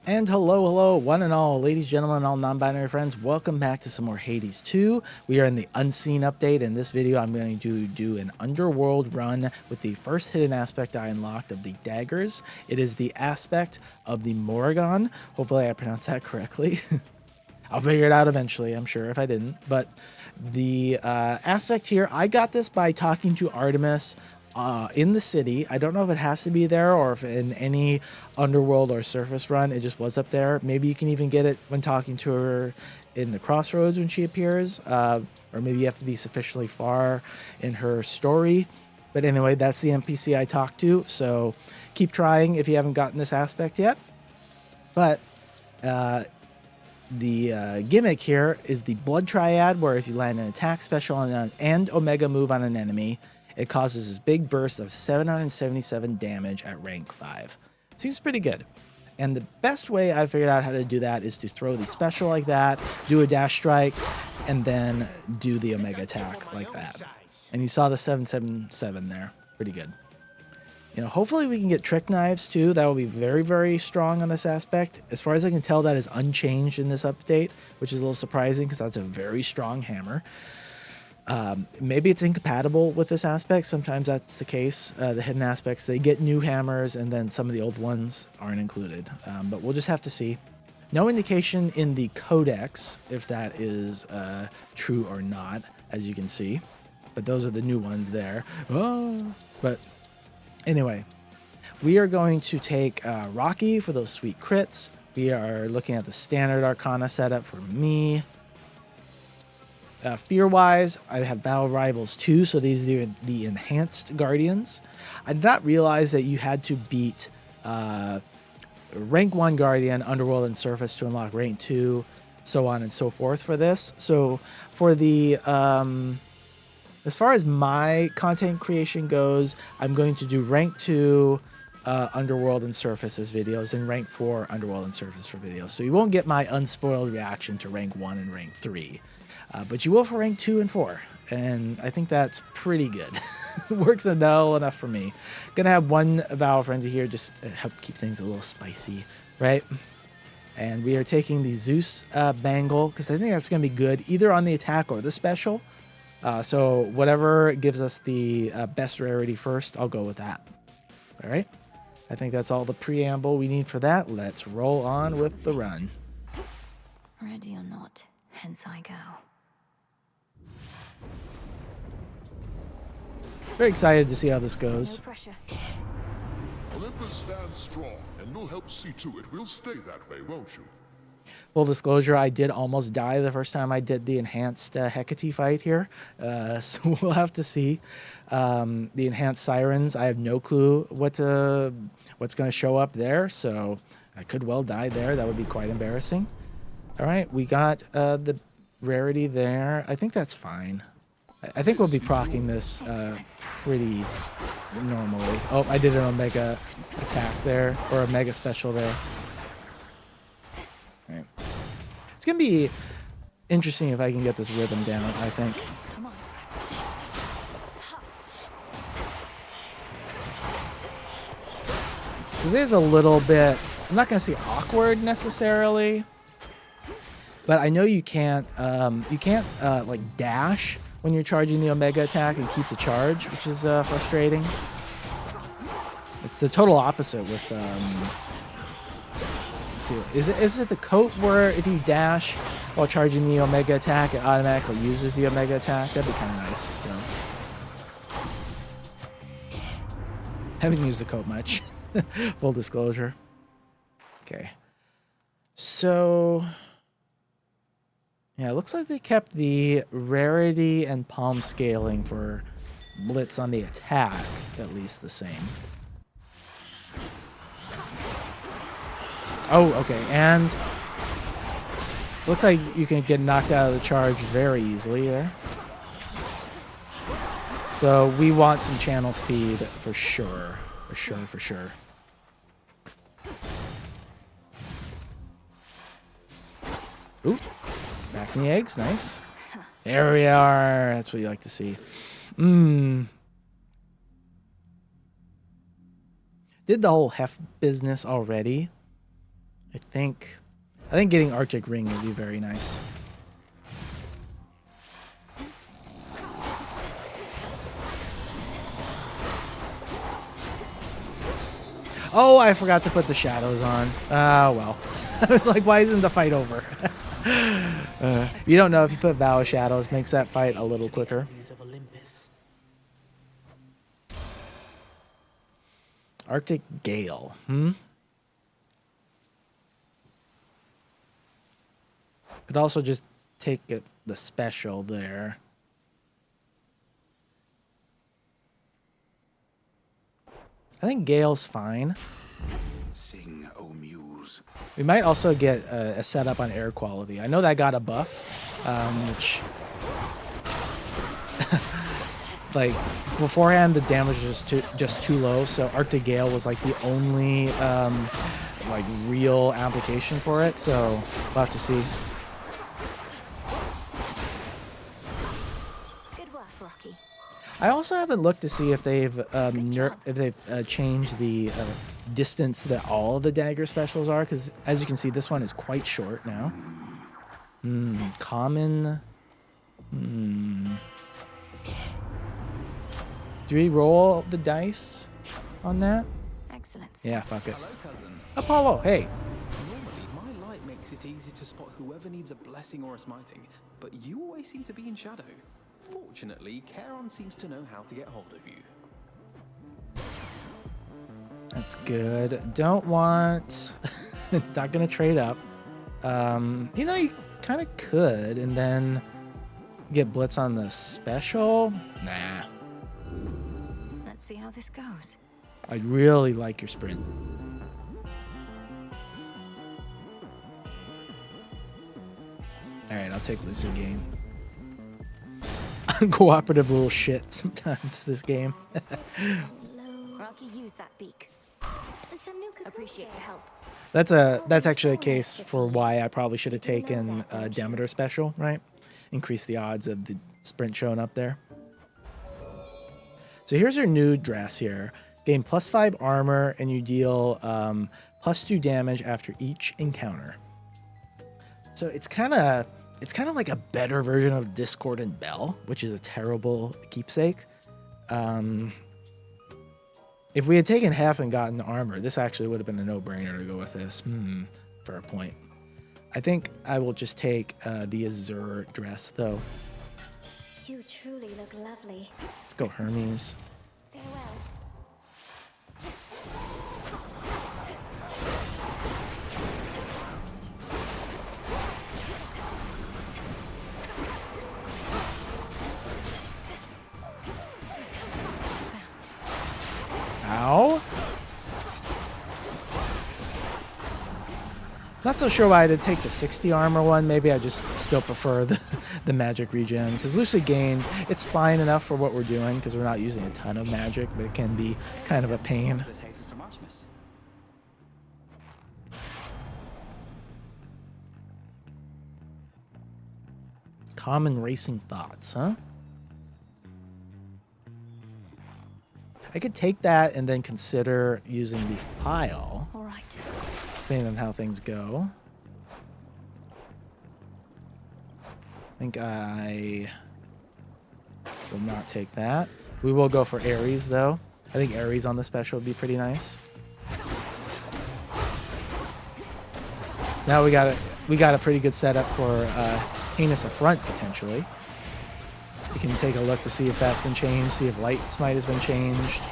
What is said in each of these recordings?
And hello, one and all, ladies, gentlemen, all non-binary friends. Welcome back to some more Hades 2. We are in the Unseen update. In this video, I'm going to do an Underworld run with the first hidden aspect I unlocked of the daggers. It is the aspect of the Morrigan. Hopefully I pronounced that correctly. I'll figure it out eventually, I'm sure, if I didn't. But the aspect here, I got this by talking to Artemis in the city. I don't know if it has to be there or if in any Underworld or Surface run it just was up there. Maybe you can even get it when talking to her in the Crossroads when she appears, or maybe you have to be sufficiently far in her story. But anyway, that's the NPC I talked to, so keep trying if you haven't gotten this aspect yet. But the gimmick here is the Blood Triad, where if you land an attack special and Omega move on an enemy, it causes this big burst of 777 damage at rank 5. Seems pretty good. And the best way I figured out how to do that is to throw the special like that, do a dash strike, and then do the Omega attack like that. And you saw the 777 there. Pretty good. You know, hopefully we can get trick knives too. That will be very, very strong on this aspect. As far as I can tell, that is unchanged in this update, which is a little surprising because that's a very strong hammer. Maybe it's incompatible with this aspect. Sometimes that's the case. The hidden aspects, they get new hammers and then some of the old ones aren't included. But we'll just have to see. No indication in the codex if that is true or not, as you can see. But those are the new ones there. Oh, but anyway, we are going to take Rocky for those sweet crits. We are looking at the standard Arcana setup for me. Fear-wise, I have Vow of Rivals 2, so these are the enhanced Guardians. I did not realize that you had to beat rank 1 Guardian, Underworld, and Surface to unlock rank 2, so on and so forth for this. So for the, as far as my content creation goes, I'm going to do rank 2 Underworld and Surface as videos, and rank 4 Underworld and Surface for videos. So you won't get my unspoiled reaction to rank 1 and rank 3. But you will for rank 2 and 4, and I think that's pretty good. Works well enough for me. Gonna have one Vow of Frenzy here, just to help keep things a little spicy, right? And we are taking the Zeus bangle, because I think that's gonna be good, either on the attack or the special. So whatever gives us the best rarity first, I'll go with that. All right? I think that's all the preamble we need for that. Let's roll on with the run. Ready or not, hence I go. Very excited to see how this goes. No pressure. Olympus stands strong, and you'll help see to it we'll stay that way, won't you? Full disclosure, I did almost die the first time I did the enhanced Hecate fight here, so we'll have to see. The enhanced Sirens, I have no clue what's going to show up there, so I could well die there. That would be quite embarrassing. All right, we got the rarity there. I think that's fine. I think we'll be proccing this pretty normally. Oh, I did an Omega attack there, or a Mega special there. All right. It's going to be interesting if I can get this rhythm down, I think. Because it is a little bit, I'm not going to say awkward necessarily, but I know you can't like dash when you're charging the Omega attack and keep the charge, which is frustrating. It's the total opposite with, let's see, is it the coat where if you dash while charging the Omega attack, it automatically uses the Omega attack? That'd be kind of nice, so. Haven't used the coat much, full disclosure. Okay. So, yeah, it looks like they kept the rarity and palm scaling for Blitz on the attack at least the same. Oh, okay, and looks like you can get knocked out of the charge very easily there. So we want some channel speed for sure, for sure. Ooh. Back in the eggs, nice. There we are. That's what you like to see. Did the whole heft business already. I think getting Arctic Ring would be very nice. Oh, I forgot to put the shadows on. Ah, well. I was like, why isn't the fight over? If you don't know, if you put Vow of Shadows, makes that fight a little quicker. Of Olympus. Arctic Gale. Could also just take the special there. I think Gale's fine. Sing, O Muse. We might also get a setup on air quality. I know that got a buff, which, like, beforehand the damage was just too low. So Arctic Gale was like the only like real application for it. So we'll have to see. Good work, Rocky. I also haven't looked to see if they've changed the distance that all of the dagger specials are, because as you can see, this one is quite short now. Common. Do we roll the dice on that? Excellent. Yeah, fuck it. Hello, cousin. Apollo, hey. Normally, my light makes it easy to spot whoever needs a blessing or a smiting, but you always seem to be in shadow. Fortunately, Charon seems to know how to get hold of you. That's good. Don't want... Not gonna trade up. You know, you kind of could, and then get Blitz on the special. Nah. Let's see how this goes. I really like your sprint. Alright, I'll take Lucid Game. Cooperative little shit sometimes, this game. Rocky, use that beak. Appreciate the help. That's actually a case for why I probably should have taken Demeter special, right? Increase the odds of the sprint showing up there. So here's your new dress here. Gain +5 armor, and you deal +2 damage after each encounter. So it's kind of like a better version of Discordant Bell, which is a terrible keepsake. If we had taken half and gotten armor, this actually would have been a no-brainer to go with this. For a point. I think I will just take the Azure dress, though. You truly look lovely. Let's go Hermes. Farewell. Ow. Not so sure why I did take the 60 armor one. Maybe I just still prefer the magic regen. Because Lucid Gain, it's fine enough for what we're doing because we're not using a ton of magic, but it can be kind of a pain. This hates us from Oceanus. Common racing thoughts, huh? I could take that and then consider using the file. All right. Depending on how things go. I think I will not take that. We will go for Ares, though. I think Ares on the special would be pretty nice. So now we got a pretty good setup for Heinous Affront, potentially. We can take a look to see if that's been changed, see if Light Smite has been changed.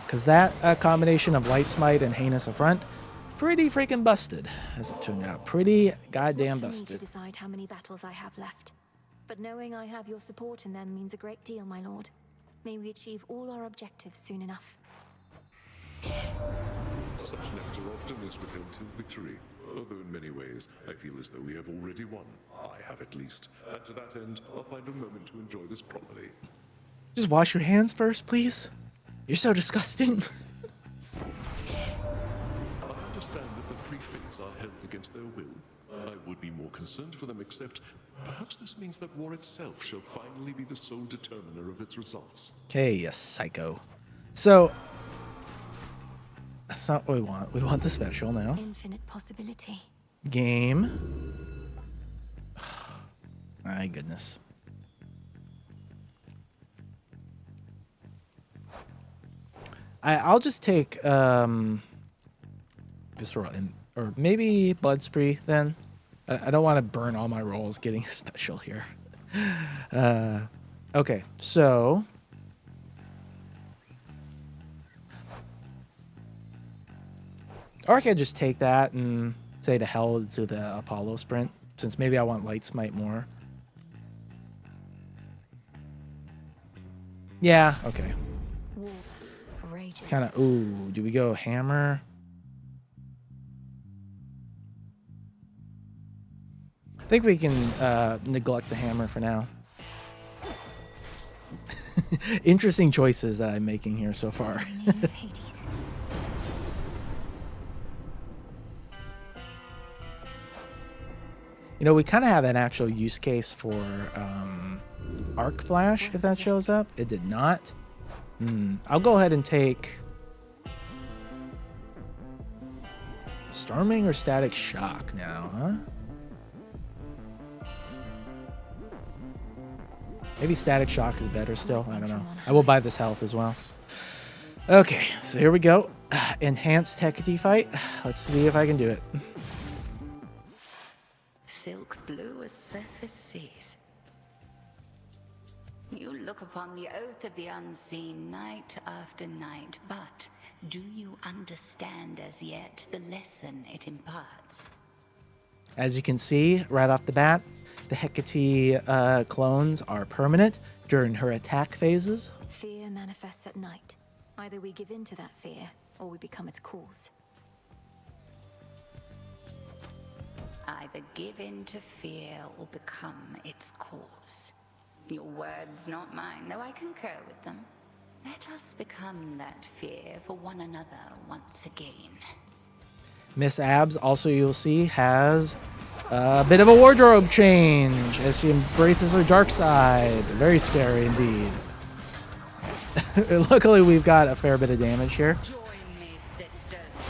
Because that combination of Light Smite and Heinous Affront, pretty freaking busted, as it turned out. Pretty goddamn It's not for me busted. to decide how many battles I have left, but knowing I have your support in them means a great deal, my lord. May we achieve all our objectives soon enough. Such nectar often is withheld till victory, although in many ways I feel as though we have already won. I have at least. And to that end, I'll find a moment to enjoy this properly. Just wash your hands first, please. You're so disgusting. I understand that the three fates are held against their will. I would be more concerned for them, except perhaps this means that war itself shall finally be the sole determiner of its results. Okay, you psycho. So, That's not what we want. We want the special now. Infinite possibility. Game. My goodness. I'll just take Visceral or maybe Blood Spree then. I don't want to burn all my rolls getting a special here. Okay, so or I could just take that and say to hell to the Apollo sprint, since maybe I want Light Smite more. Yeah, okay. Kind of, ooh, do we go hammer? I think we can neglect the hammer for now. Interesting choices that I'm making here so far. You know, we kind of have an actual use case for Arc Flash if that shows up. It did not. I'll go ahead and take Storming or Static Shock now, huh? Maybe Static Shock is better still. I don't know. I will buy this health as well. Okay, so here we go. Enhanced Hecate fight. Let's see if I can do it. Silk blue as surface seas. You look upon the oath of the unseen night after night, but do you understand as yet the lesson it imparts? As you can see right off the bat, the Hecate clones are permanent during her attack phases. Fear manifests at night. Either we give in to that fear, or we become its cause. Either give in to fear or become its cause. Your words, not mine, though I concur with them. Let us become that fear for one another once again. Miss Abs, also you'll see, has a bit of a wardrobe change as she embraces her dark side. Very scary indeed. Luckily, we've got a fair bit of damage here.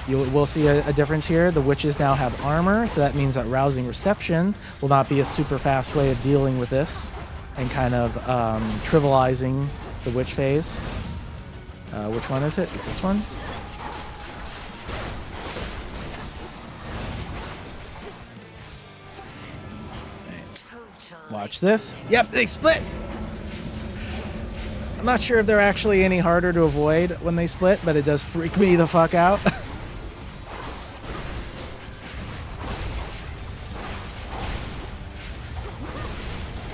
We'll see a difference here. The witches now have armor, so that means that rousing reception will not be a super fast way of dealing with this and kind of trivializing the witch phase. Which one is it? Is this one? Watch this. Yep, they split. I'm not sure if they're actually any harder to avoid when they split, but it does freak me the fuck out.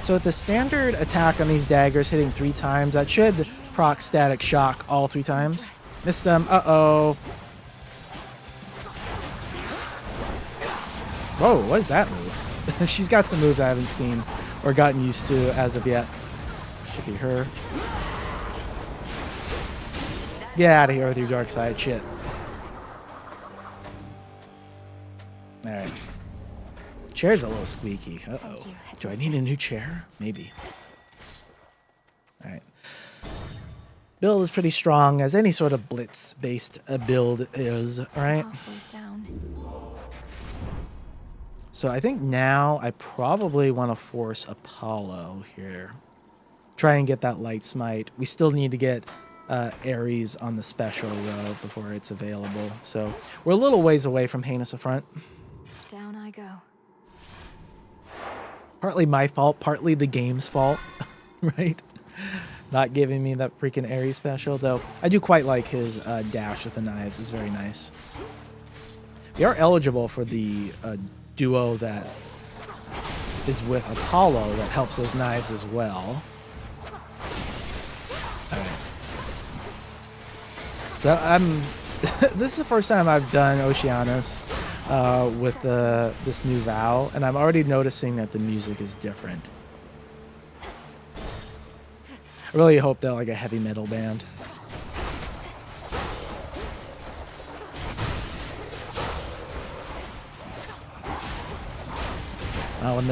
So with the standard attack on these daggers hitting 3 times, that should proc Static Shock all 3 times. Missed them. Uh-oh. Whoa, what is that move? She's got some moves I haven't seen or gotten used to as of yet. Should be her. Get out of here with your dark side shit. Alright. Chair's a little squeaky. Uh-oh. Do I need a new chair? Maybe. Alright. Build is pretty strong, as any sort of Blitz-based build is, right? So I think now I probably want to force Apollo here. Try and get that Light Smite. We still need to get Ares on the special, though, before it's available. So we're a little ways away from Heinous Affront. Down I go. Partly my fault, partly the game's fault, right? Not giving me that freaking Ares special, though. I do quite like his dash with the knives. It's very nice. We are eligible for the duo that is with Apollo that helps those knives as well. Alright. So this is the first time I've done Oceanus with this new Vow, and I'm already noticing that the music is different. I really hope they're like a heavy metal band. Oh, and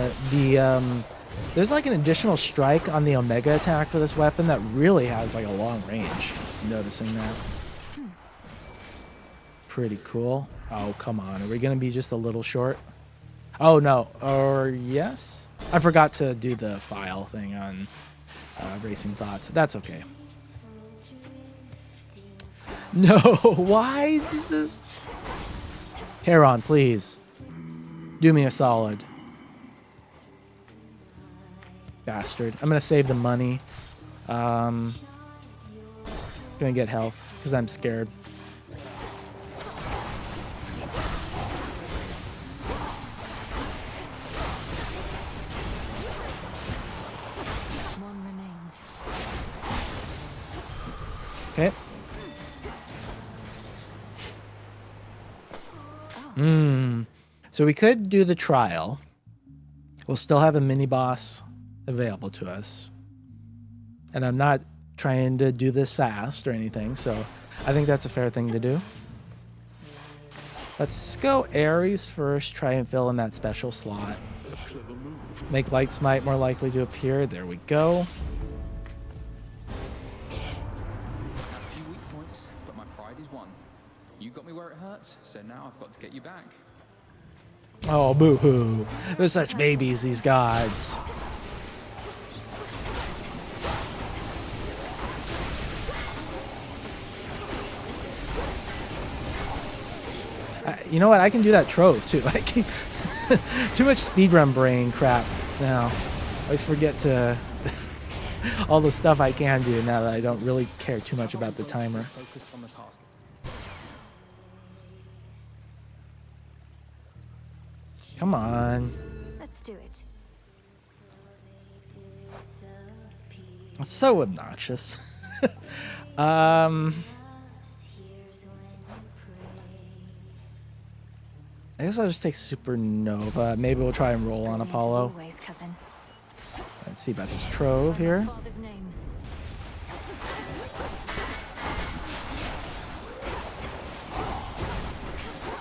there's like an additional strike on the Omega attack for this weapon that really has like a long range. I'm noticing that. pretty cool. Oh, come on. Are we going to be just a little short? Oh, no. Or yes? I forgot to do the file thing on Racing Thoughts. That's okay. No. Why is this? Charon, please. Do me a solid. Bastard. I'm going to save the money. Gonna get health because I'm scared. One remains. Okay. So we could do the trial. We'll still have a mini boss available to us. And I'm not trying to do this fast or anything, so I think that's a fair thing to do. Let's go Ares first, try and fill in that special slot. Make Light Smite more likely to appear. There we go. A few weak points, but my pride is one. You got me where it hurts, so now I've got to get you back. Oh, boo-hoo. They're such babies, these gods. You know what? I can do that trove too. I keep too much speedrun brain crap now. I always forget to all the stuff I can do now that I don't really care too much about the timer. Focused on the task. Come on. Let's do it. It's so obnoxious. I guess I'll just take Supernova. Maybe we'll try and roll on Apollo. Always, cousin. Let's see about this trove here. Father's name.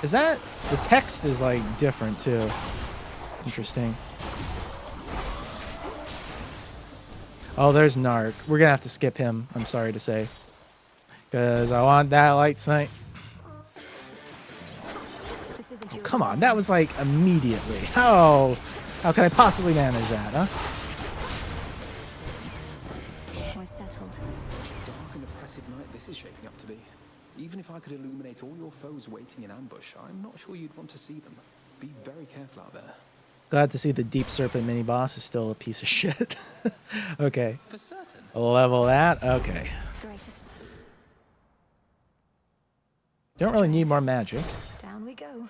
Is that the text is like different too? Interesting. Oh, there's Narc. We're gonna have to skip him. I'm sorry to say, because I want that Light Smite. This isn't Oh, your come on, that was like immediately. How can I possibly manage that, huh? We're settled. Dark and oppressive night this is shaping up to be. Even if I could illuminate all your foes waiting in ambush, I'm not sure you'd want to see them. Be very careful out there. Glad to see the Deep Serpent mini boss is still a piece of shit. Okay, For certain. level that. Okay, Greatest. don't really need more magic. Down we go.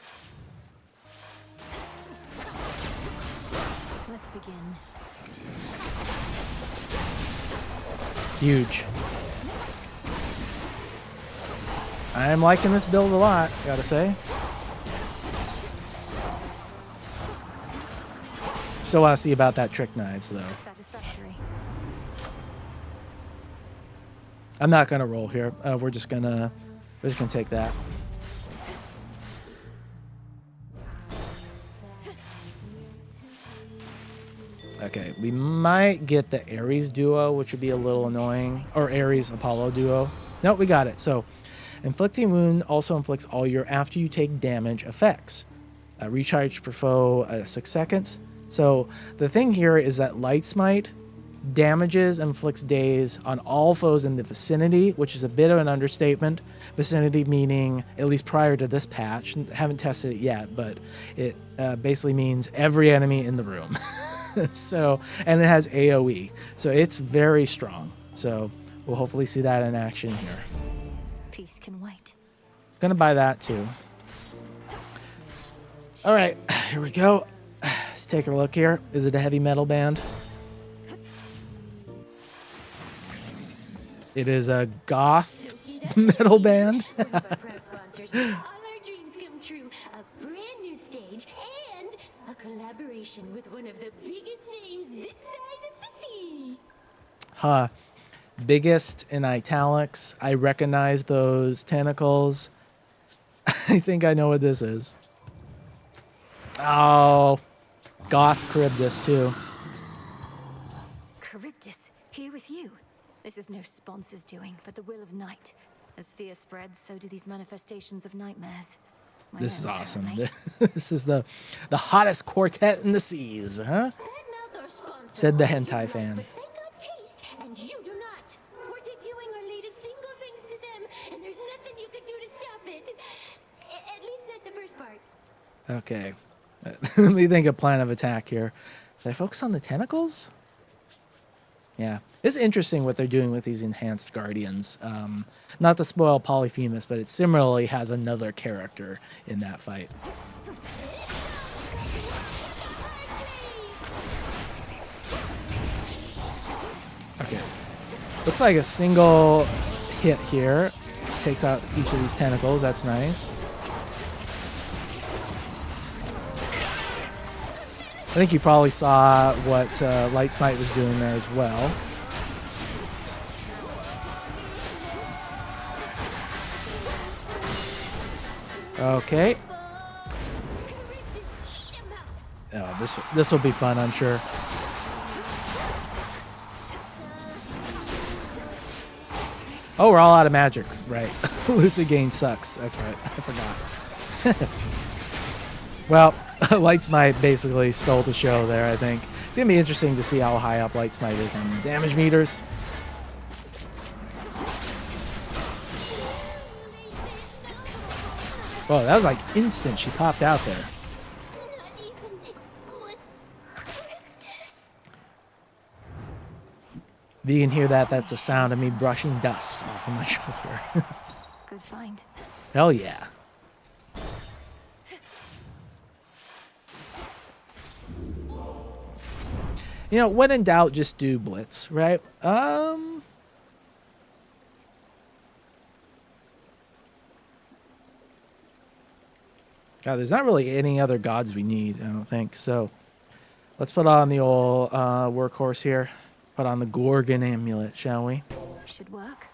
Let's begin. Huge. I'm liking this build a lot, gotta say. Still want to see about that trick knives, though. Satisfactory. I'm not gonna roll here. We're just gonna take that. Okay, we might get the Ares duo, which would be a little annoying, or Ares Apollo duo. Nope, we got it. So, inflicting wound also inflicts all your after you take damage effects. Recharge per foe 6 seconds. So the thing here is that Light Smite damages and inflicts daze on all foes in the vicinity, which is a bit of an understatement. Vicinity meaning, at least prior to this patch, haven't tested it yet, but it basically means every enemy in the room. So, and it has AoE, so it's very strong. So we'll hopefully see that in action here. Peace can wait. Gonna buy that too. All right, here we go. Let's take a look here. Is it a heavy metal band? It is a goth metal band. One of our proud sponsors. All our dreams come true. A brand new stage and a collaboration with one of the biggest names this side of the sea. Huh. Biggest in italics. I recognize those tentacles. I think I know what this is. Oh, goth Charybdis too. Charybdis, here with you. This is no sponsor's doing, but the will of Night. As fear spreads, so do these manifestations of nightmares. My This is own, awesome. apparently. This is the hottest quartet in the seas, huh? Said the hentai fan. But they got taste, and you do not. We're debuting our latest single thanks to them, and there's nothing you can do to stop it. At least not the first part. Okay. Let me think of plan of attack here. Did I focus on the tentacles? Yeah. It's interesting what they're doing with these enhanced guardians. Not to spoil Polyphemus, but it similarly has another character in that fight. Okay. Looks like a single hit here takes out each of these tentacles. That's nice. I think you probably saw what Light Smite was doing there as well. Okay. Oh, this will be fun, I'm sure. Oh, we're all out of magic, right? Lucid Gain sucks. That's right. I forgot. Well, Light Smite basically stole the show there, I think. It's going to be interesting to see how high up Light Smite is on the damage meters. Whoa, that was like instant. She popped out there. If you can hear that, that's the sound of me brushing dust off of my shoulder. Good find. Hell yeah. You know, when in doubt, just do Blitz, right? God, there's not really any other gods we need, I don't think. So let's put on the old workhorse here. Put on the Gorgon amulet, shall we? Should work.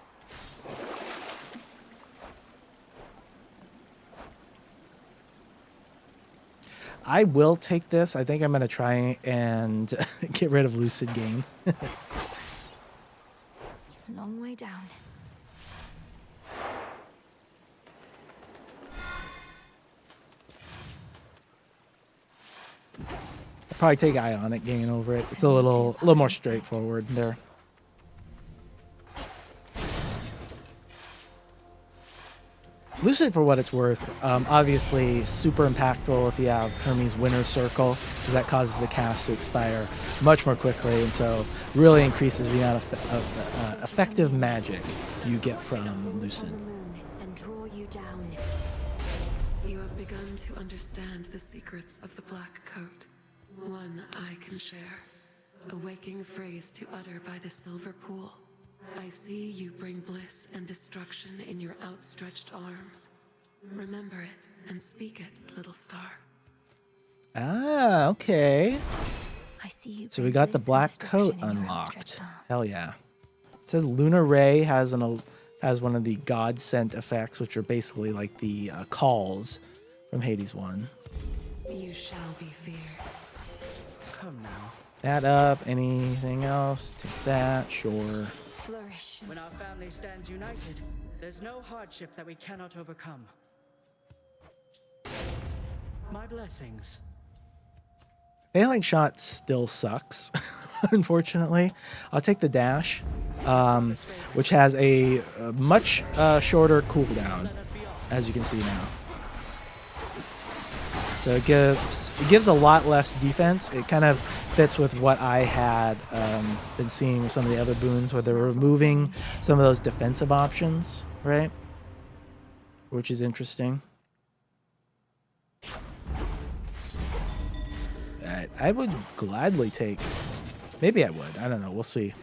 I will take this. I think I'm going to try and get rid of Lucid Gain. Long way down. I'll probably take Ionic Gain over it. It's a little more straightforward there. Lucid, for what it's worth, obviously super impactful if you have Hermes Winner's Circle, because that causes the cast to expire much more quickly, and so really increases the amount of effective magic you get from Lucid. And draw you down. You have begun to understand the secrets of the Black Coat. One I can share. A waking phrase to utter by the silver pool. I see you bring bliss and destruction in your outstretched arms. Remember it and speak it, little star. Ah, okay. I see you. So we got the Black Coat unlocked. Hell yeah. It says Lunar Ray has one of the God Sent effects, which are basically like the calls from Hades 1. You shall be feared. Come now. That up. Anything else? Take that. Sure. Flourish. When our family stands united, there's no hardship that we cannot overcome. My blessings. Failing shot still sucks, unfortunately. I'll take the dash, which has a much shorter cooldown, as you can see now. So it gives a lot less defense. It kind of fits with what I had been seeing with some of the other boons, where they're removing some of those defensive options, right? Which is interesting. I would gladly take... Maybe I would. I don't know. We'll see.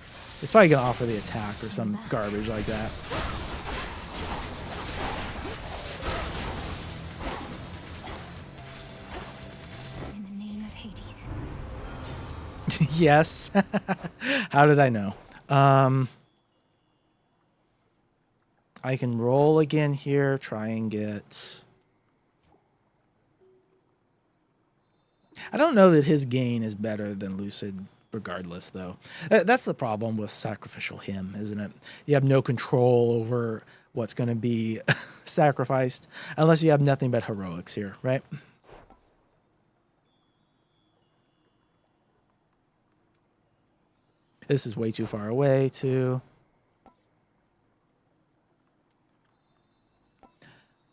It's probably going to offer the attack or some garbage like that. In the name of Hades. Yes. How did I know? I can roll again here. Try and get... I don't know that his gain is better than Lucid regardless, though. That's the problem with Sacrificial Hymn, isn't it? You have no control over what's going to be sacrificed, unless you have nothing but heroics here, right? This is way too far away, too.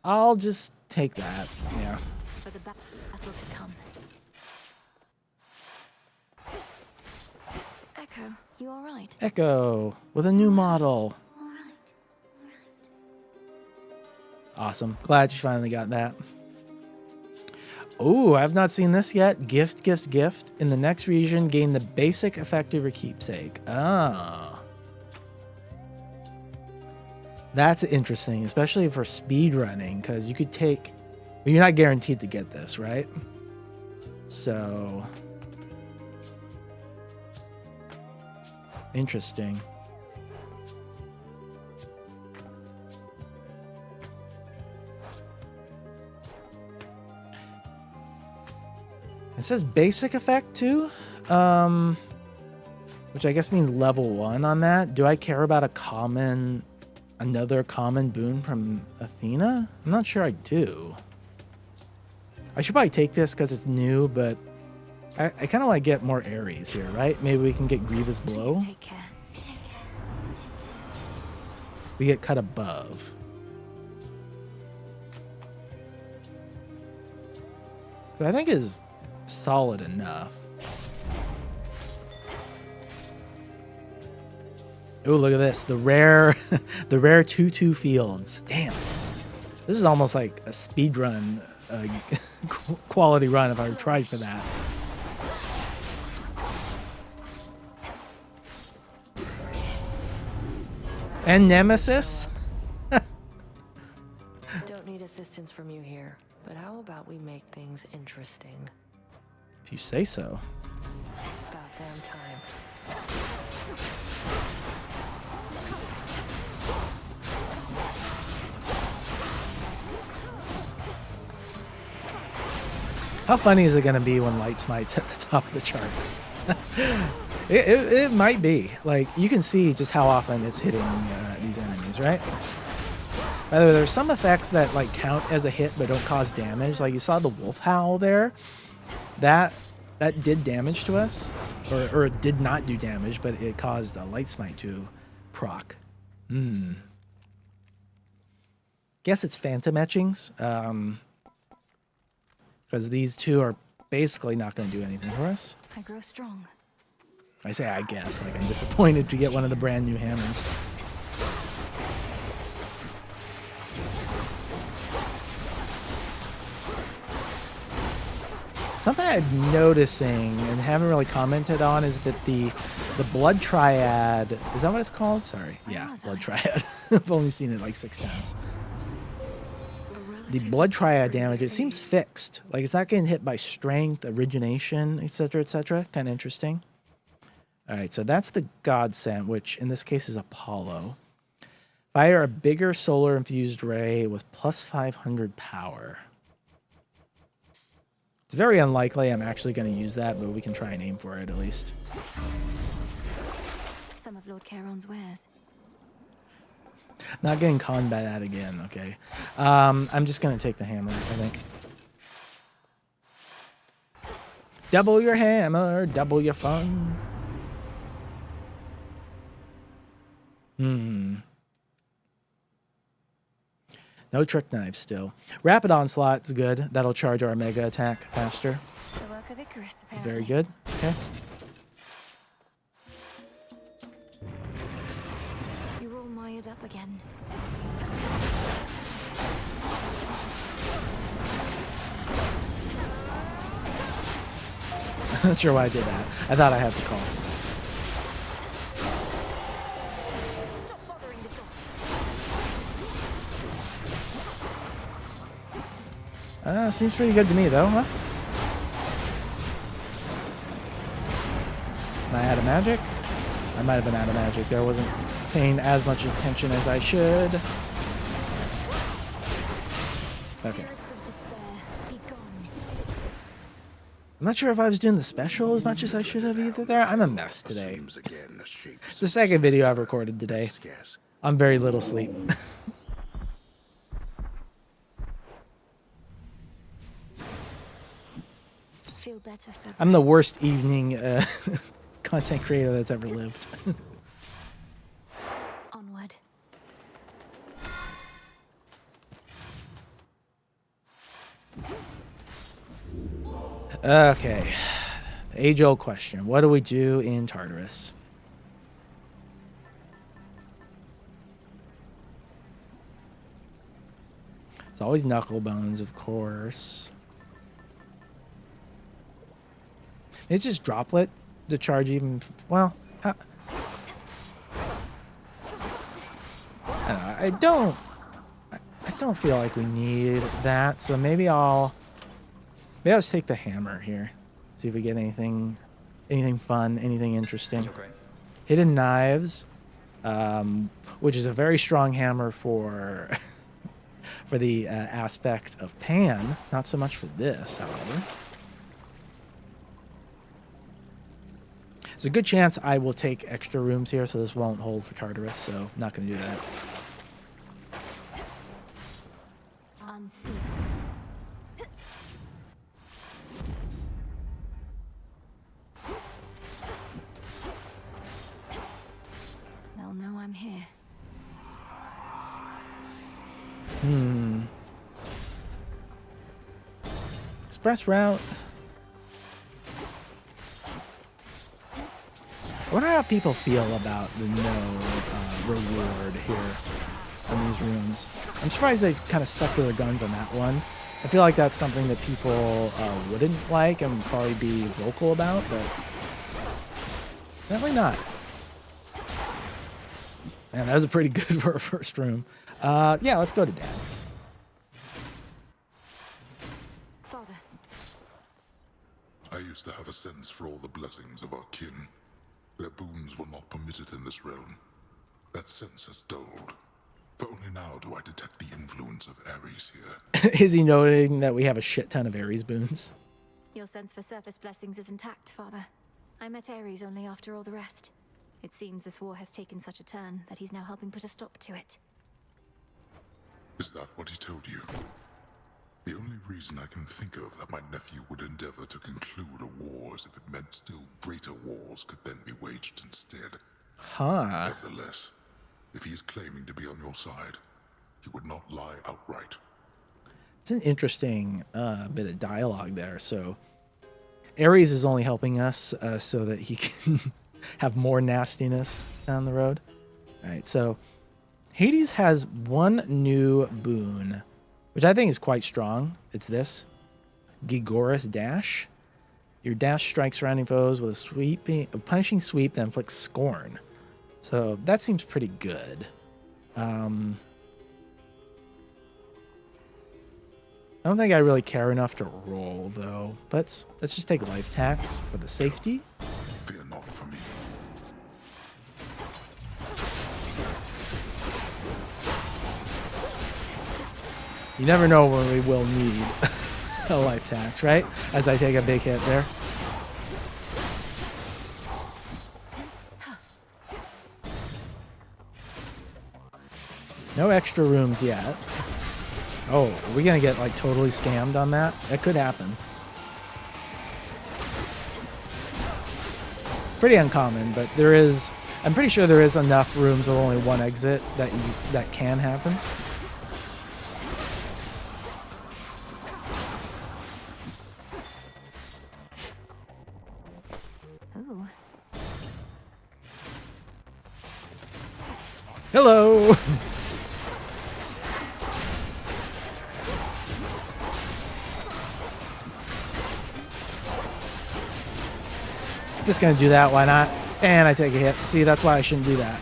I'll just take that, yeah. For the battle to come. Echo, you all right? Echo with a new model. All right. Awesome. Glad you finally got that. Oh, I've not seen this yet. Gift, gift, gift. In the next region, gain the basic effect of your keepsake. Ah. That's interesting, especially for speed running, because you could take... Well, you're not guaranteed to get this, right? So... Interesting. It says basic effect too, which I guess means level 1 on that. Do I care about another common boon from Athena? I'm not sure I do. I should probably take this because it's new, but I kind of want to get more Ares here, right? Maybe we can get Grievous Blow. Please take care. Take care. We get cut above. But I think is solid enough. Oh, look at this. The rare the rare 2/2 fields. Damn. This is almost like a speed run quality run if I tried for that. And Nemesis? Don't need assistance from you here, but how about we make things interesting? If you say so. About damn time. How funny is it going to be when Light Smite's at the top of the charts? It might be. Like, you can see just how often it's hitting these enemies, right? By the way, there's some effects that like count as a hit but don't cause damage. Like you saw the Wolf Howl there. That did damage to us. Or it did not do damage, but it caused a Light Smite to proc. Guess it's Phantom Etchings. Because these two are basically not going to do anything for us. I grow strong. I say I guess. Like, I'm disappointed to get one of the brand new hammers. Something I'm noticing and haven't really commented on is that the Blood Triad... Is that what it's called? Sorry. Yeah, Blood Triad. I've only seen it like 6 times. The Blood Triad damage, it seems fixed. Like, it's not getting hit by strength, origination, etc., etc. Kind of interesting. All right, so that's the Godsent, which in this case is Apollo. Fire a bigger solar-infused ray with plus 500 power. It's very unlikely I'm actually going to use that, but we can try and aim for it at least. Some of Lord Charon's wares. Not getting conned by that again, okay. I'm just going to take the hammer, I think. Double your hammer, double your fun. No trick knives still. Rapid Onslaught's good. That'll charge our mega attack faster. The work of Icarus, apparently. Very good. Okay. You're all mired up again. Not sure why I did that. I thought I had to call. Stop bothering the dog. Seems pretty good to me, though, huh? Am I out of magic? I might have been out of magic. There wasn't paying as much attention as I should. Okay. Spirits of despair, be gone. I'm not sure if I was doing the special as much as I should have either there. I'm a mess today. It's the second video I've recorded today. On very little sleep. feel better, Cerberus. I'm the worst evening content creator that's ever lived. Onward. Okay. Age-old question. What do we do in Tartarus? It's always Knucklebones, of course. It's just Droplet to charge even... Well, I don't know. I don't feel like we need that, so maybe I'll just take the hammer here. See if we get anything fun, anything interesting. Hidden Knives, which is a very strong hammer for for the aspect of Pan. Not so much for this, however. There's a good chance I will take extra rooms here, so this won't hold for Tartarus, so I'm not going to do that. Unseen. They'll know I'm here. Express route. I wonder how people feel about the no reward here on these rooms. I'm surprised they've kind of stuck to their guns on that one. I feel like that's something that people wouldn't like and would probably be vocal about, but definitely not. Man, that was a pretty good for a first room. Yeah, let's go to Dad. Father. I used to have a sense for all the blessings of our kin. Their boons were not permitted in this realm. That sense has dulled. For only now do I detect the influence of Ares here. Is he noting that we have a shit ton of Ares boons? Your sense for surface blessings is intact, Father. I met Ares only after all the rest. It seems this war has taken such a turn that he's now helping put a stop to it. Is that what he told you? The only reason I can think of that my nephew would endeavor to conclude a war is if it meant still greater wars could then be waged instead. Huh. Nevertheless, if he is claiming to be on your side, he would not lie outright. It's an interesting bit of dialogue there. So Ares is only helping us so that he can have more nastiness down the road. All right, so Hades has one new boon, which I think is quite strong. It's this Gigoris Dash. Your dash strikes surrounding foes with a punishing sweep that inflicts scorn. So that seems pretty good. I don't think I really care enough to roll, though. Let's just take life tax for the safety. Fear not for me. You never know when we will need a life tax, right? As I take a big hit there. No extra rooms yet. Oh, are we gonna get like totally scammed on that? That could happen. Pretty uncommon, but there is. I'm pretty sure there is enough rooms with only one exit that can happen. Ooh. Hello. Just gonna do that, why not? And I take a hit. See, that's why I shouldn't do that.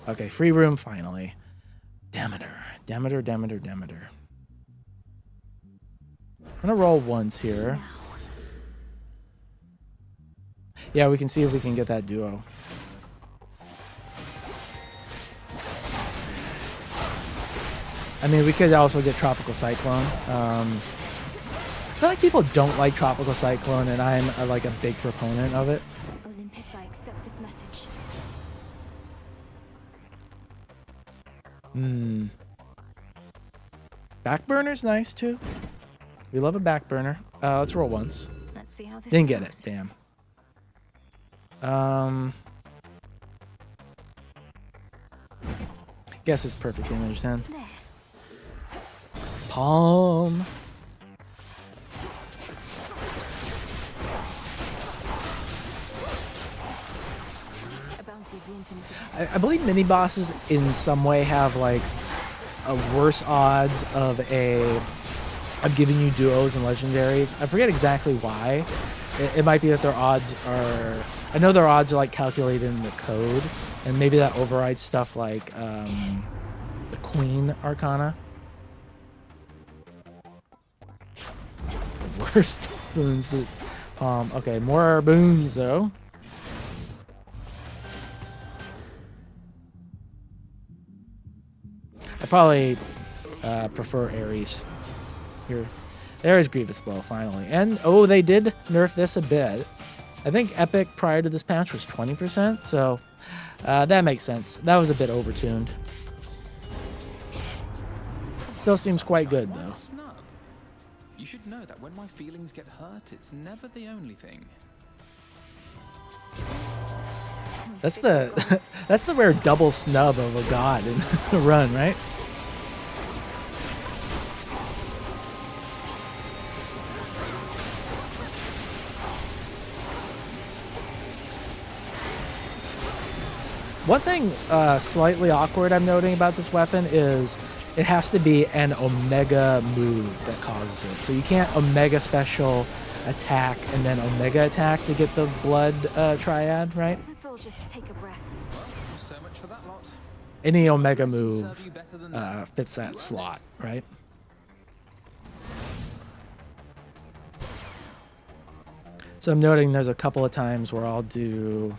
Okay, free room finally. Demeter. I'm gonna roll once here. Yeah, we can see if we can get that duo. I mean, we could also get Tropical Cyclone. I feel like people don't like Tropical Cyclone, and I'm like a big proponent of it. Olympus, I accept this message. Backburner's nice too. We love a back burner. Let's roll once. Let's see how this Didn't get it. goes. Damn. Guess it's perfect image then. There. Palm. A bounty of the infinite. I believe mini bosses in some way have like a worse odds of giving you duos and legendaries. I forget exactly why. It might be that their odds are. I know their odds are like calculated in the code, and maybe that overrides stuff like the Queen Arcana. The worst boons. Okay, more boons though. I probably prefer Ares here. There's Grievous Blow, finally. And, oh, they did nerf this a bit. I think Epic prior to this patch was 20%, so that makes sense. That was a bit overtuned. Still seems quite good, though. Snub. You should know that when my feelings get hurt, it's never the only thing. That's the rare double snub of a god in the run, right? One thing slightly awkward I'm noting about this weapon is it has to be an Omega move that causes it. So you can't Omega special attack and then Omega attack to get the Blood Triad, right? Let's all just take a breath. So much for that lot. Any Omega move fits that slot, right? So I'm noting there's a couple of times where I'll do...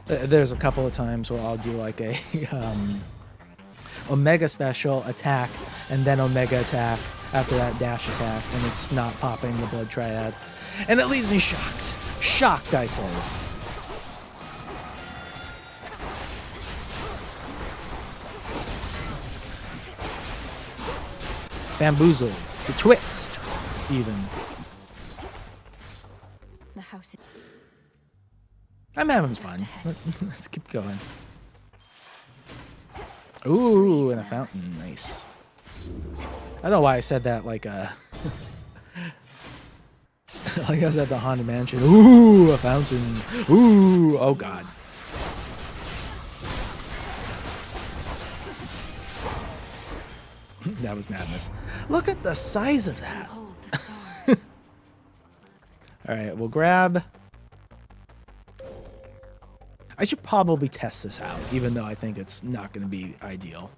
There's a couple of times where I'll do like a Omega special attack and then Omega attack after that dash attack, and it's not popping the Blood Triad. And it leaves me shocked. Shocked, I says. Bamboozled. Betwixt, even. The house. I'm having fun. Let's keep going. Ooh, and a fountain. Nice. I don't know why I said that like a... like I was at the Haunted Mansion. Ooh, a fountain. Ooh, oh god. That was madness. Look at the size of that. Alright, we'll grab... I should probably test this out, even though I think it's not going to be ideal.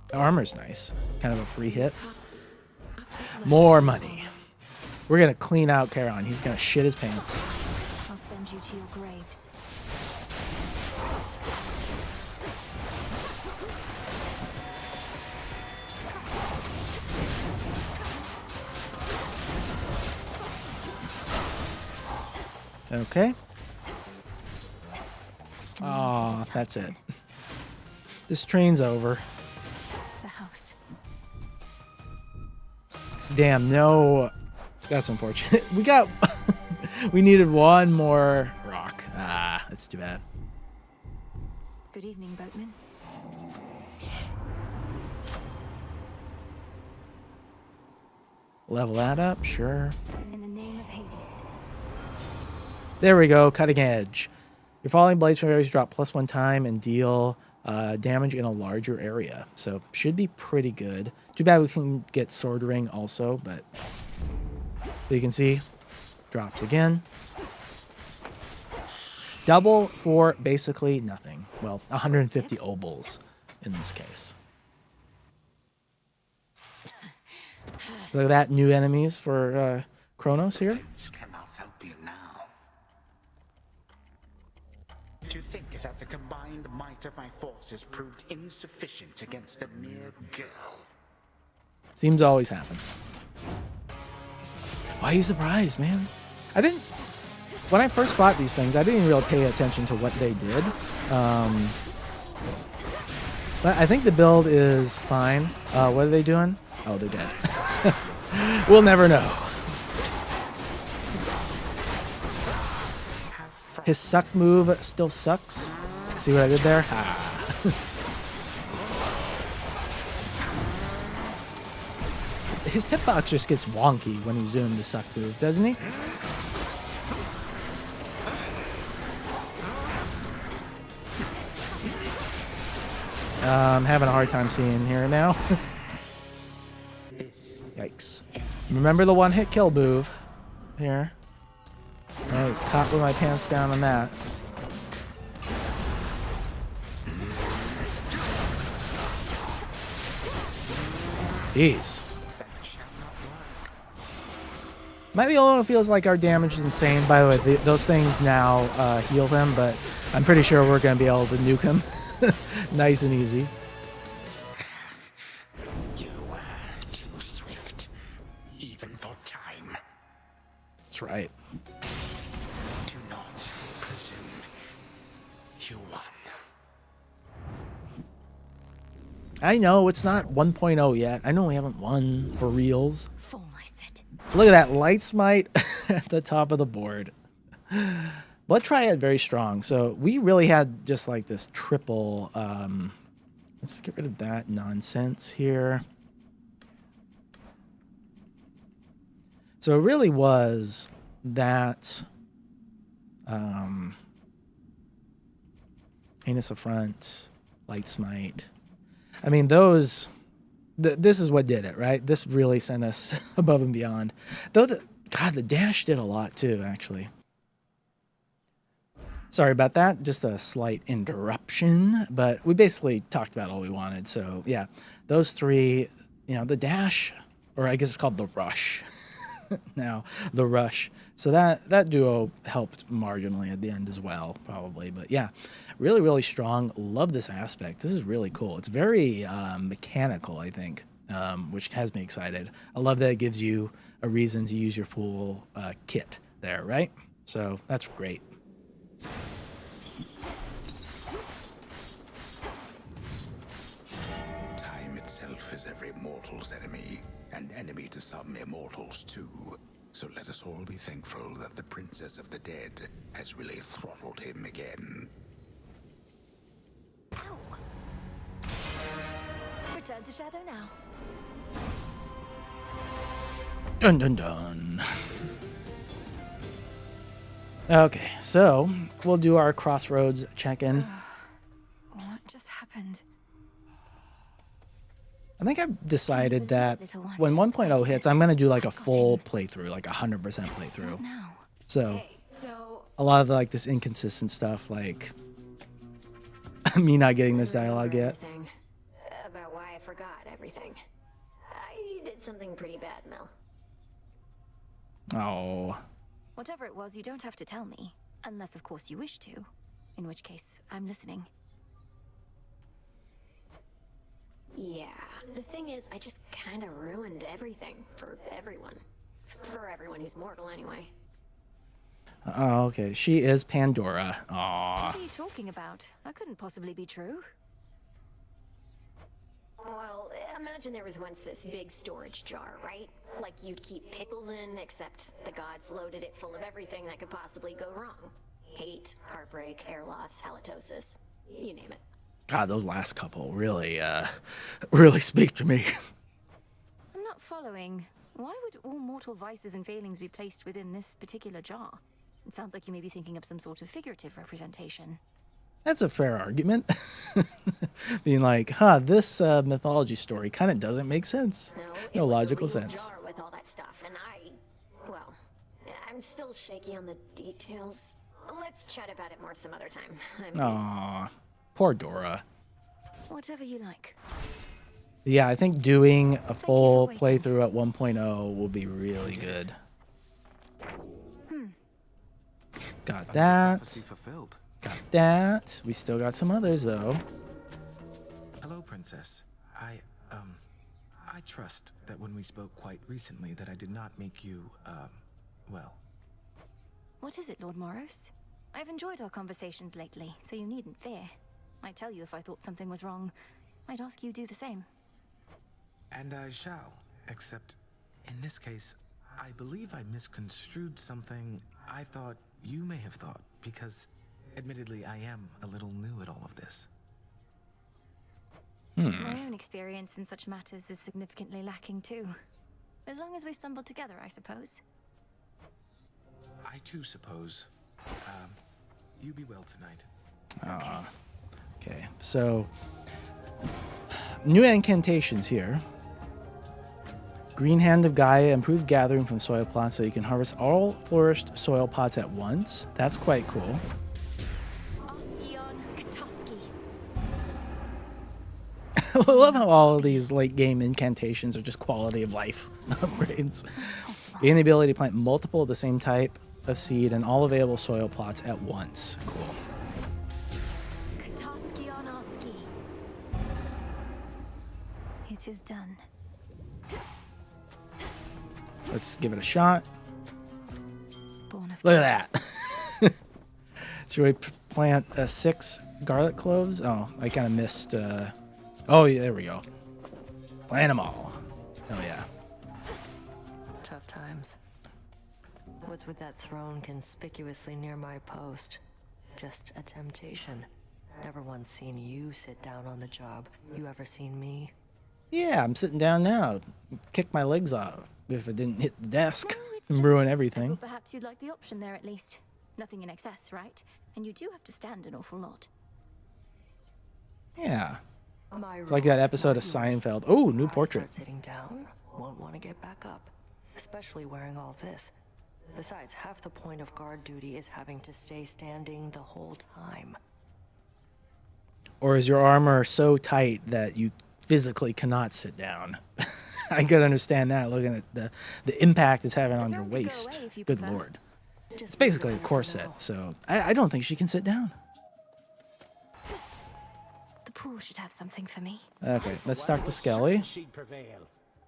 The armor's nice. Kind of a free hit. More money. We're going to clean out Charon. He's going to shit his pants. I'll send you to your graves. Okay. Oh, that's it. This train's over. The house. Damn, no. That's unfortunate. We got... we needed one more rock. Ah, that's too bad. Good evening, boatman. Level that up, sure. In the name of Hades. There we go, cutting edge. Your falling blades from areas drop +1 time and deal damage in a larger area. So should be pretty good. Too bad we can get Sword Ring also, but you can see, drops again. Double for basically nothing. Well, 150 obols in this case. Look at that, new enemies for Kronos here. Cannot help you now. To think that the combined might of my forces proved insufficient against a mere girl. Seems to always happen. Why are you surprised, man? I didn't... when I first bought these things, I didn't really pay attention to what they did. But I think the build is fine. What are they doing? Oh, they're dead. We'll never know. His suck move still sucks. See what I did there? His hitbox just gets wonky when he's doing the suck move, doesn't he? I'm having a hard time seeing here now. Yikes. Remember the one-hit kill move here. I caught with my pants down on that. Jeez. Am I the only one who feels like our damage is insane? By the way, those things now heal him, but I'm pretty sure we're going to be able to nuke him. Nice and easy. You were too swift, even for time. That's right. Do not presume. You won. I know it's not 1.0 yet. I know we haven't won for reals. Look at that light smite at the top of the board. Blood Triad very strong. So we really had just like this triple. Let's get rid of that nonsense here. So it really was that Heinous Affront, Light Smite. I mean, those. This is what did it, right? This really sent us above and beyond. Though, the dash did a lot too, actually. Sorry about that. Just a slight interruption, but we basically talked about all we wanted. So yeah, those three, you know, the dash, or I guess it's called the rush. Now, the rush. So that duo helped marginally at the end as well, probably. But yeah, really, really strong. Love this aspect. This is really cool. It's very mechanical, I think, which has me excited. I love that it gives you a reason to use your full kit there, right? So that's great. Time itself is every mortal's enemy, and enemy to some immortals too. So let us all be thankful that the Princess of the Dead has really throttled him again. Ow. Return to shadow now. Dun dun dun. Okay, so we'll do our Crossroads check-in. What just happened? I think I've decided that when 1.0 hits, I'm going to do like a full playthrough, like 100% playthrough. So a lot of like this inconsistent stuff, like me not getting this dialogue yet. About why I forgot everything. I did something pretty bad, Mel. Oh. Whatever it was, you don't have to tell me. Unless, of course, you wish to. In which case, I'm listening. Yeah, the thing is, I just kind of ruined everything for everyone. For everyone who's mortal, anyway. Oh, okay. She is Pandora. Aww. What are you talking about? That couldn't possibly be true. Well, imagine there was once this big storage jar, right? Like you'd keep pickles in, except the gods loaded it full of everything that could possibly go wrong. Hate, heartbreak, hair loss, halitosis. You name it. God, those last couple really, really speak to me. I'm not following. Why would all mortal vices and failings be placed within this particular jar? It sounds like you may be thinking of some sort of figurative representation. That's a fair argument. Being like, this mythology story kind of doesn't make sense. No logical sense. Jar with all that stuff, and well, I'm still shaky on the details. Let's chat about it more some other time. Aww, poor Dora. Whatever you like. Yeah, I think doing a full playthrough at 1.0 will be really good. Got that. Got that. We still got some others though. Hello, Princess. I trust that when we spoke quite recently that I did not make you, well, What is it, Lord Moros? I've enjoyed our conversations lately, so you needn't fear. I'd tell you if I thought something was wrong. I'd ask you do the same. And I shall, except in this case, I believe I misconstrued something I thought you may have thought, because admittedly I am a little new at all of this. My own experience in such matters is significantly lacking too. As long as we stumble together, I suppose. I too suppose. You be well tonight. Okay, so new incantations here. Green Hand of Gaia, improved gathering from soil plots so you can harvest all flourished soil pots at once. That's quite cool. I love how all of these late game incantations are just quality of life upgrades. Gain the ability to plant multiple of the same type of seed in all available soil plots at once. Cool. It is done. Let's give it a shot. Look at that. Should we plant 6 garlic cloves? Oh, I kind of missed. Oh, yeah, there we go. Plant them all. Hell yeah. Tough times. What's with that throne conspicuously near my post? Just a temptation. Never once seen you sit down on the job. You ever seen me? Yeah, I'm sitting down now. Kick my legs off if it didn't hit the desk and ruin everything. Perhaps you'd like the option there at least. Nothing in excess, right? And you do have to stand an awful lot. Yeah. It's like that episode of Seinfeld. Oh, new portrait. Sitting down, won't want to get back up, especially wearing all this. Besides, half the point of guard duty is having to stay standing the whole time. Or is your armor so tight that you physically cannot sit down? I could understand that looking at the impact it's having on your waist. Good lord. It's basically a corset, so I don't think she can sit down. The pool should have something for me. Okay, let's talk to Skelly.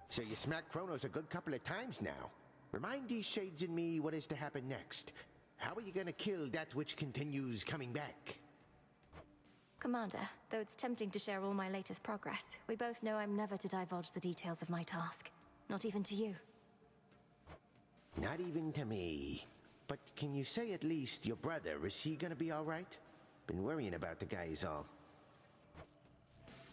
So you smacked Kronos a good couple of times now. Remind these shades and me what is to happen next. How are you gonna kill that which continues coming back? Commander, though it's tempting to share all my latest progress, we both know I'm never to divulge the details of my task. Not even to you. Not even to me. But can you say at least your brother, is he gonna be alright? Been worrying about the guy is all.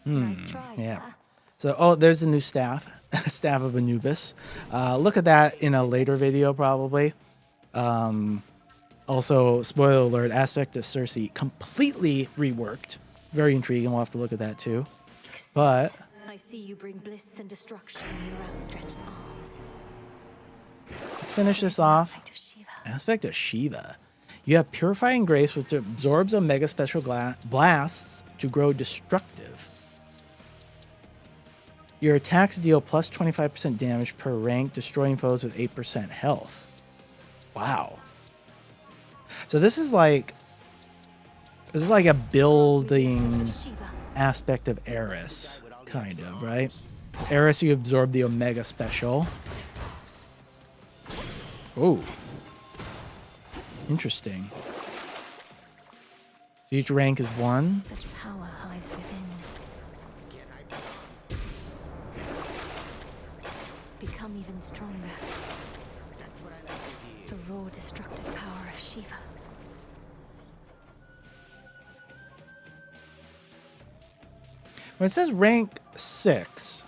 Nice try, Yeah. sir. So, oh, there's the new staff, Staff of Anubis. Look at that in a later video, probably. Also, spoiler alert, Aspect of Circe completely reworked. Very intriguing. We'll have to look at that too. But I see you bring bliss and destruction in your outstretched arms. let's finish this off. Aspect of Shiva. You have Purifying Grace, which absorbs Omega Special Blasts to grow destructive. Your attacks deal plus 25% damage per rank, destroying foes with 8% health. Wow. So this is like a building aspect of Eris, kind of, right? Eris, you absorb the Omega Special. Oh. Interesting. So each rank is 1. Such power hides within. Become even stronger. The raw destructive power of Shiva. When it says rank 6,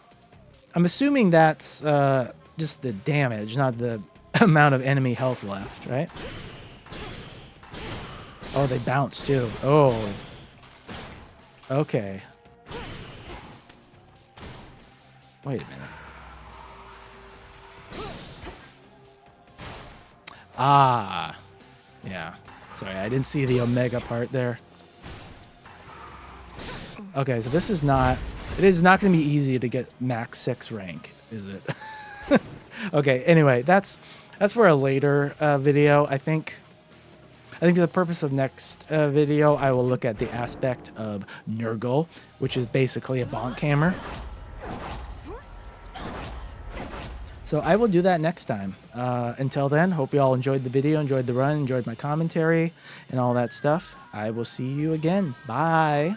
I'm assuming that's just the damage, not the amount of enemy health left, right? Oh, they bounce too. Oh. Okay. Wait a minute. Ah. Yeah. Sorry, I didn't see the Omega part there. Okay, so this is not... It is not going to be easy to get max 6 rank, is it? Okay, anyway, that's for a later video, I think. I think for the purpose of next video, I will look at the aspect of Nurgle, which is basically a bonk hammer. So So I will do that next time. Until then, hope you all enjoyed the video, enjoyed the run, enjoyed my commentary, and all that stuff. I will see you again. Bye.